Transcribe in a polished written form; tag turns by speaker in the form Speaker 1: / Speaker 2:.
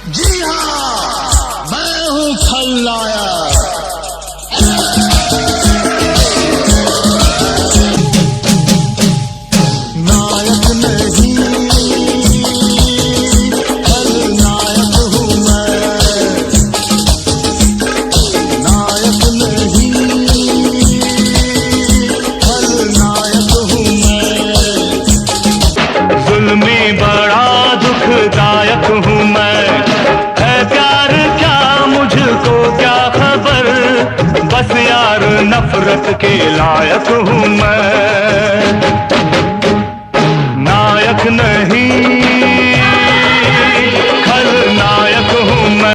Speaker 1: जी हाँ, मैं हूँ खलनायक। नायक नहीं, खलनायक हूँ मैं। नायक नहीं, खलनायक हूँ मैं।
Speaker 2: जुल्मी बड़ा दुखदायक हूँ मैं, है प्यार क्या मुझको क्या खबर, बस यार नफरत के लायक हूँ मैं।